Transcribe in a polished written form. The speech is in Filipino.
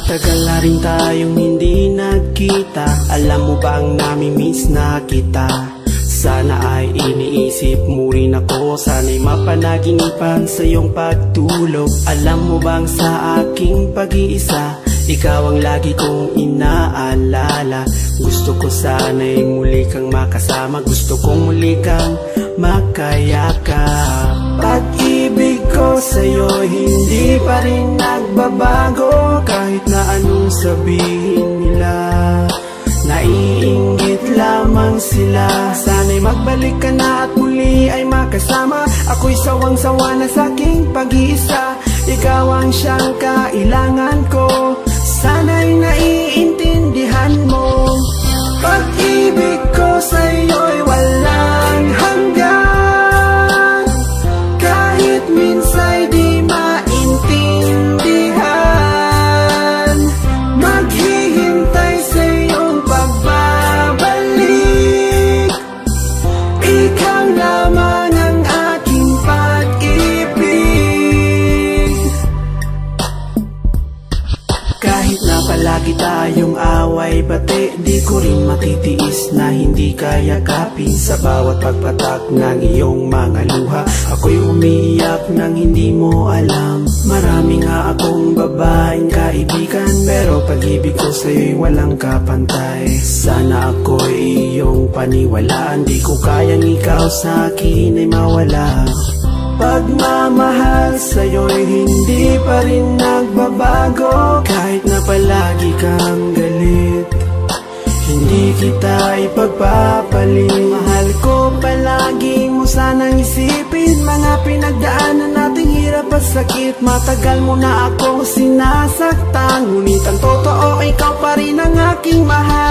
Matagal na rin tayong hindi nagkita. Alam mo bang nami-miss na kita? Sana ay iniisip mo rin ako. Sana'y mapanaginipan sa iyong pagtulog. Alam mo bang sa aking pag-iisa, ikaw ang lagi kong inaalala. Gusto ko sana'y muli kang makasama. Gusto kong muli kang makayakap. Pag-ibig ko sa'yo hindi pa rin nagbabago. Kahit na anong sabihin nila, naiinggit lamang sila. Sana'y magbalik ka na at muli ay makasama. Ako'y sawang-sawa na sa'king pag-iisa. Ikaw ang siyang kailangan ko. Sana'y naiintindihan mo. Pag-ibig ko sa'yo'y walang hanggan. Kahit minsa'y di maintindihan, maghihintay sa iyong pagbabalik. Ikaw lamang ang aking pag-ibig. Kahit na palagi tayong away bati, di ko rin matitiis na hindi kayakapin. Sa bawat pagpatak ng iyong mga luha, ako'y umiiyak nang hindi mo alam. Marami nga akong babaeng kaibigan, pero pag-ibig ko sa'yo'y walang kapantay. Sana ako'y iyong paniwalaan. Di ko kayang ikaw sa'kin ay mawala. Pagmamahal sa'yo'y hindi pa rin nagbabago. Kahit na palagi kang galit, hindi kita ipagpapalit. Mahal ko palagi mo sanang isipin mga pinagdaanan nating hirap at sakit. Matagal mo na akong sinasaktan, ngunit ang totoo ikaw pa rin ang aking mahal.